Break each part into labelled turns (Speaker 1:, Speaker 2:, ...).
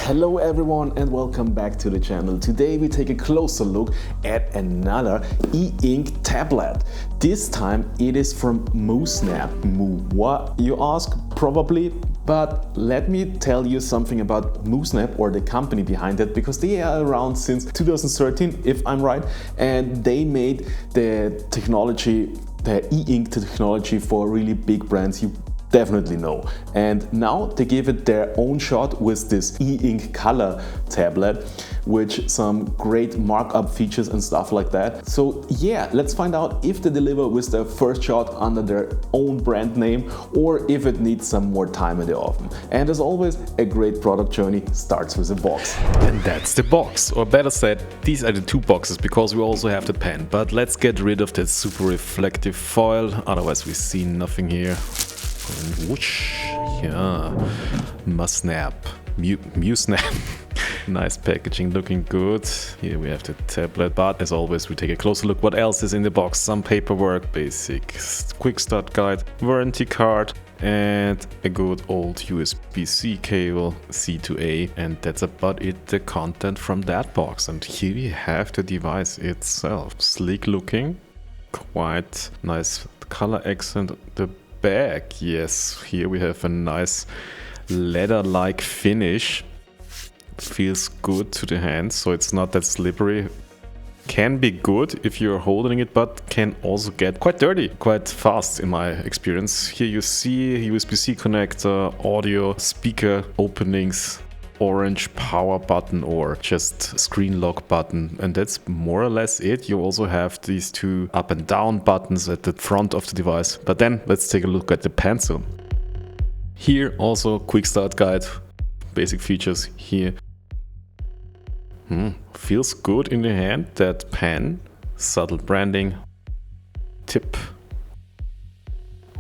Speaker 1: Hello everyone and welcome back to the channel. Today we take a closer look at another e-ink tablet. This time it is from Musnap. What you ask? Probably. But let me tell you something about Musnap, or the company behind it, because they are around since 2013 if I'm right, and they made the technology, the e-ink technology for really big brands you definitely know. And now they give it their own shot with this e-ink color tablet, which some great markup features and stuff like that. So yeah, let's find out if they deliver with their first shot under their own brand name, or if it needs some more time in the oven. And as always, a great product journey starts with a box.
Speaker 2: And that's the box, or better said, these are the two boxes, because we also have the pen. But let's get rid of that super reflective foil, otherwise we see nothing here. And whoosh, yeah, Musnap, Musnap. Nice packaging, looking good. Here we have the tablet, but as always we take a closer look what else is in the box. Some paperwork, basic quick start guide, warranty card, and a good old USB-C cable, C to A, and that's about it, the content from that box. And here we have the device itself. Sleek looking, quite nice color accent. The bag, yes, here we have a nice leather-like finish. Feels good to the hands, so it's not that slippery. Can be good if you're holding it, but can also get quite dirty quite fast in my experience. Here you see USB-C connector, audio, speaker openings, orange power button or just screen lock button, and that's more or less it. You also have these two up and down buttons at the front of the device. But then let's take a look at the pencil. Here also quick start guide, basic features here. Feels good in the hand, that pen, subtle branding, tip,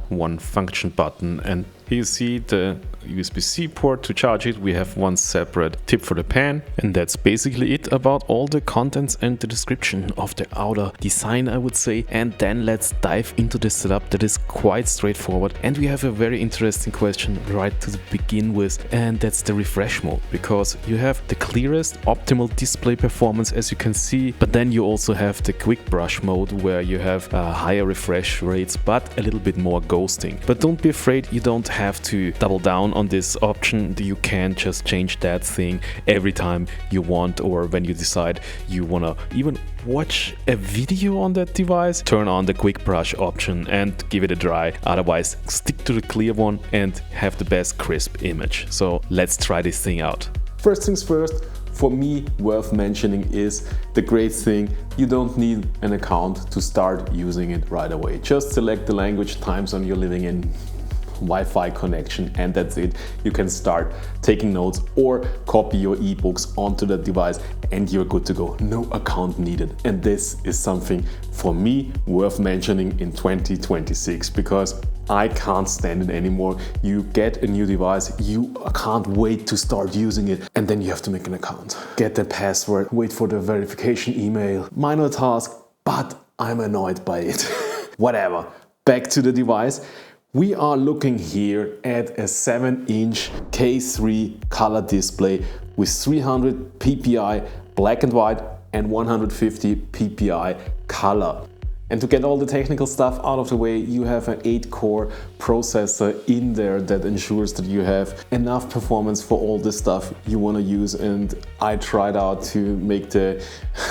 Speaker 2: one function button, and here you see the USB-C port to charge it. We have one separate tip for the pen, and that's basically it about all the contents and the description of the outer design, I would say. And then let's dive into the setup that is quite straightforward. And we have a very interesting question right to begin with, and that's the refresh mode, because you have the clearest optimal display performance, as you can see, but then you also have the quick brush mode where you have higher refresh rates but a little bit more ghosting. But don't be afraid, you don't have to double down on this option. You can just change that thing every time you want, or when you decide you wanna even watch a video on that device, turn on the quick brush option and give it a try. Otherwise, stick to the clear one and have the best crisp image. So let's try this thing out.
Speaker 1: First things first, for me worth mentioning is the great thing, you don't need an account to start using it right away. Just select the language, time zone you're living in, Wi-Fi connection, and that's it. You can start taking notes or copy your ebooks onto the device and you're good to go. No account needed. And this is something for me worth mentioning in 2026, because I can't stand it anymore. You get a new device, you can't wait to start using it, and then you have to make an account. Get the password, wait for the verification email. Minor task, but I'm annoyed by it. Whatever. Back to the device. We are looking here at a 7-inch K3 color display with 300 ppi black and white and 150 ppi color. And to get all the technical stuff out of the way, you have an 8-core processor in there that ensures that you have enough performance for all the stuff you want to use. And I tried out to make the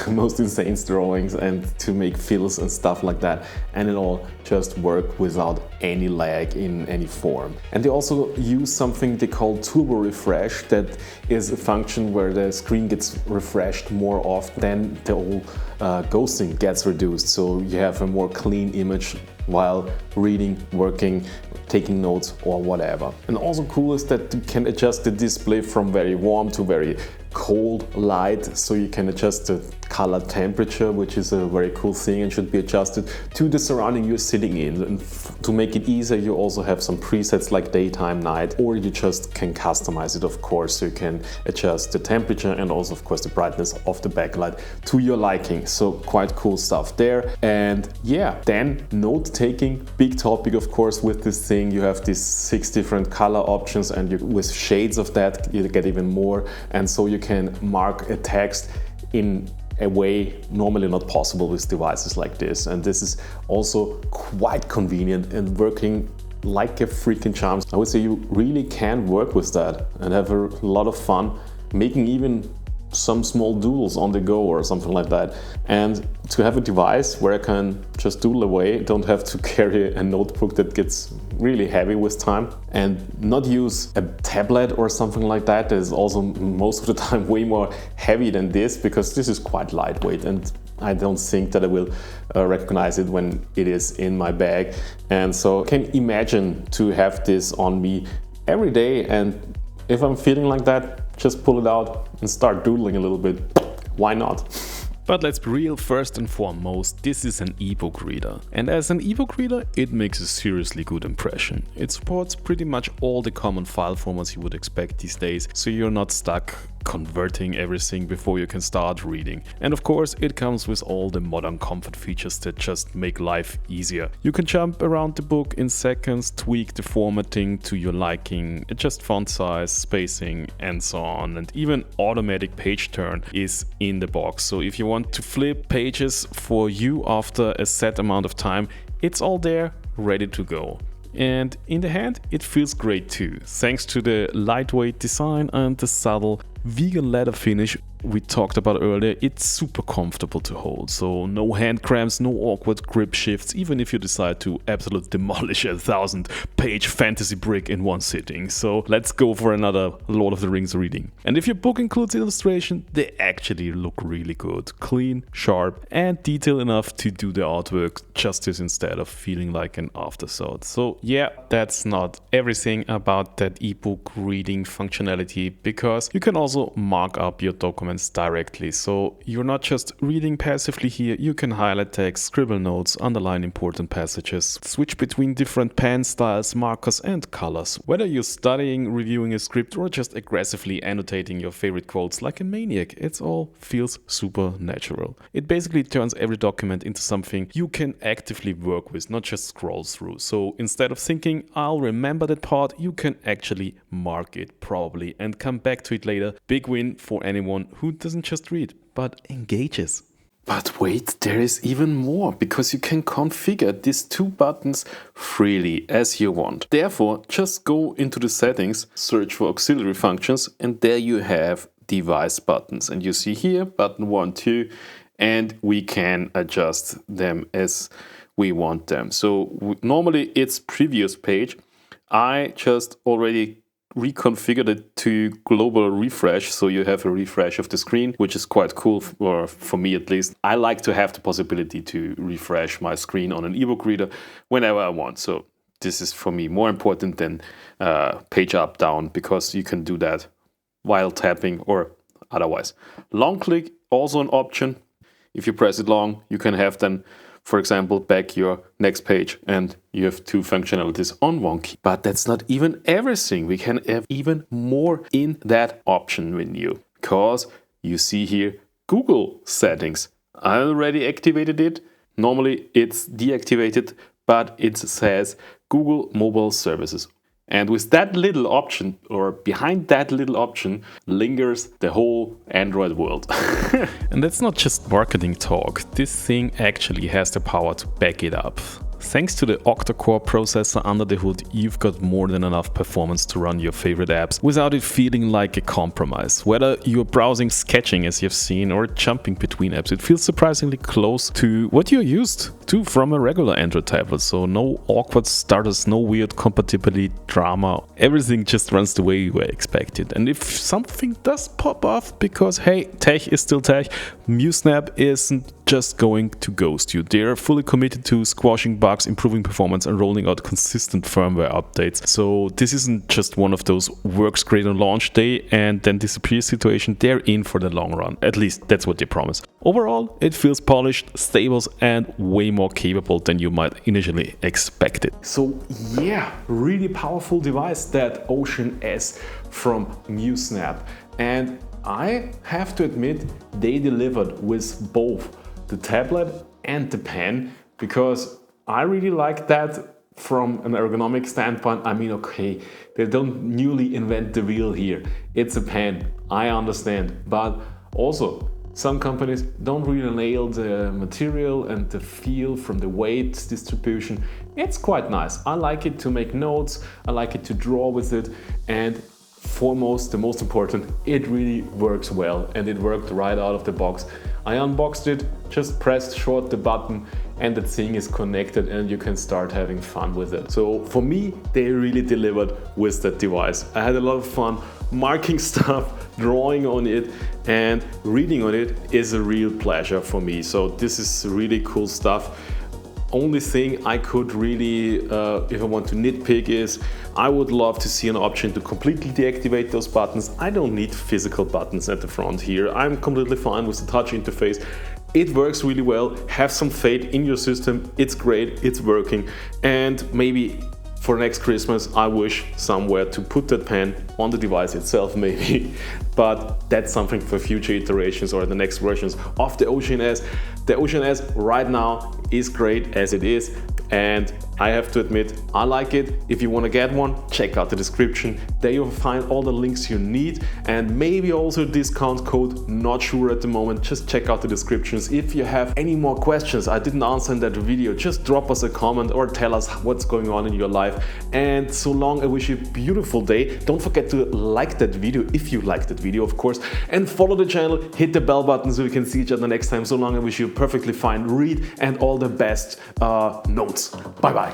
Speaker 1: most insane drawings and to make fills and stuff like that, and it all just worked without any lag in any form. And they also use something they call turbo refresh. That is a function where the screen gets refreshed more often than the whole ghosting gets reduced, so you have a more clean image while reading, working, taking notes or whatever. And also cool is that you can adjust the display from very warm to very cold light, so you can adjust the color temperature, which is a very cool thing and should be adjusted to the surrounding you're sitting in. And to make it easier, you also have some presets like daytime, night, or you just can customize it, of course, so you can adjust the temperature and also of course the brightness of the backlight to your liking. So quite cool stuff there. And yeah, then note note-taking, big topic of course with this thing. You have these 6 different color options, and with shades of that you get even more, and so you can mark a text in a way normally not possible with devices like this. And this is also quite convenient and working like a freaking charm. I would say you really can work with that and have a lot of fun making even some small doodles on the go or something like that. And to have a device where I can just doodle away, don't have to carry a notebook that gets really heavy with time, and not use a tablet or something like that is also most of the time way more heavy than this, because this is quite lightweight and I don't think that I will recognize it when it is in my bag. And so I can imagine to have this on me every day, and if I'm feeling like that, just pull it out and start doodling a little bit. Why not?
Speaker 2: But let's be real, first and foremost, this is an ebook reader. And as an ebook reader, it makes a seriously good impression. It supports pretty much all the common file formats you would expect these days, so you're not stuck converting everything before you can start reading. And of course, it comes with all the modern comfort features that just make life easier. You can jump around the book in seconds, tweak the formatting to your liking, adjust font size, spacing, and so on. And even automatic page turn is in the box. So if you want to flip pages for you after a set amount of time, it's all there, ready to go. And in the hand, it feels great too, thanks to the lightweight design and the subtle vegan leather finish we talked about earlier. It's super comfortable to hold, so no hand cramps, no awkward grip shifts, even if you decide to absolutely demolish a 1000-page fantasy brick in one sitting. So let's go for another Lord of the Rings reading. And if your book includes illustration, they actually look really good, clean, sharp, and detailed enough to do the artwork justice instead of feeling like an afterthought. So yeah, that's not everything about that ebook reading functionality, because you can also mark up your documents directly. So you're not just reading passively here, you can highlight text, scribble notes, underline important passages, switch between different pen styles, markers and colors. Whether you're studying, reviewing a script, or just aggressively annotating your favorite quotes like a maniac, it all feels super natural. It basically turns every document into something you can actively work with, not just scroll through. So instead of thinking, I'll remember that part, you can actually mark it probably and come back to it later. Big win for anyone who doesn't just read, but engages.
Speaker 1: But wait, there is even more, because you can configure these 2 buttons freely as you want. Therefore, just go into the settings, search for auxiliary functions, and there you have device buttons. And you see here button 1, 2, and we can adjust them as we want them. So normally it's previous page. I just already reconfigured it to global refresh, so you have a refresh of the screen, which is quite cool, for me at least. I like to have the possibility to refresh my screen on an ebook reader whenever I want. So this is for me more important than page up, down, because you can do that while tapping or otherwise. Long click, also an option. If you press it long, you can have then, for example, back your next page, and you have 2 functionalities on one key. But that's not even everything. We can have even more in that option menu, because you see here Google settings. I already activated it. Normally it's deactivated, but it says Google Mobile Services. And with that little option, or behind that little option, lingers the whole Android world.
Speaker 2: And that's not just marketing talk. This thing actually has the power to back it up. Thanks to the octa-core processor under the hood, you've got more than enough performance to run your favorite apps without it feeling like a compromise. Whether you're browsing, sketching as you've seen, or jumping between apps, it feels surprisingly close to what you're used to from a regular Android tablet. So no awkward starters, no weird compatibility drama. Everything just runs the way you were expected. And if something does pop off, because hey, tech is still tech, Musnap isn't just going to ghost you. They're fully committed to squashing bugs, improving performance, and rolling out consistent firmware updates. So this isn't just one of those works great on launch day and then disappears situation. They're in for the long run. At least that's what they promise. Overall, it feels polished, stable, and way more capable than you might initially expect it.
Speaker 1: So yeah, really powerful device, that Ocean S from Musnap. And I have to admit, they delivered with both the tablet and the pen, because I really like that from an ergonomic standpoint. I mean, okay, they don't newly invent the wheel here. It's a pen, I understand. But also, some companies don't really nail the material and the feel from the weight distribution. It's quite nice. I like it to make notes, I like it to draw with it, and foremost, the most important, it really works well, and it worked right out of the box. I unboxed it, just pressed short the button, and the thing is connected and you can start having fun with it. So for me, they really delivered with that device. I had a lot of fun marking stuff, drawing on it, and reading on it is a real pleasure for me. So this is really cool stuff. Only thing I could really, if I want to nitpick, is I would love to see an option to completely deactivate those buttons. I don't need physical buttons at the front here. I'm completely fine with the touch interface. It works really well. Have some faith in your system. It's great, it's working. And maybe for next Christmas, I wish somewhere to put that pen on the device itself, maybe. But that's something for future iterations or the next versions of the Ocean S. The Ocean S right now is great as it is, and I have to admit, I like it. If you want to get one, check out the description. There you'll find all the links you need, and maybe also a discount code. Not sure at the moment, just check out the descriptions. If you have any more questions I didn't answer in that video, just drop us a comment or tell us what's going on in your life. And so long, I wish you a beautiful day. Don't forget to like that video if you liked that video, of course, and follow the channel, hit the bell button so we can see each other next time. So long, I wish you a perfectly fine read and all the best notes. Bye bye.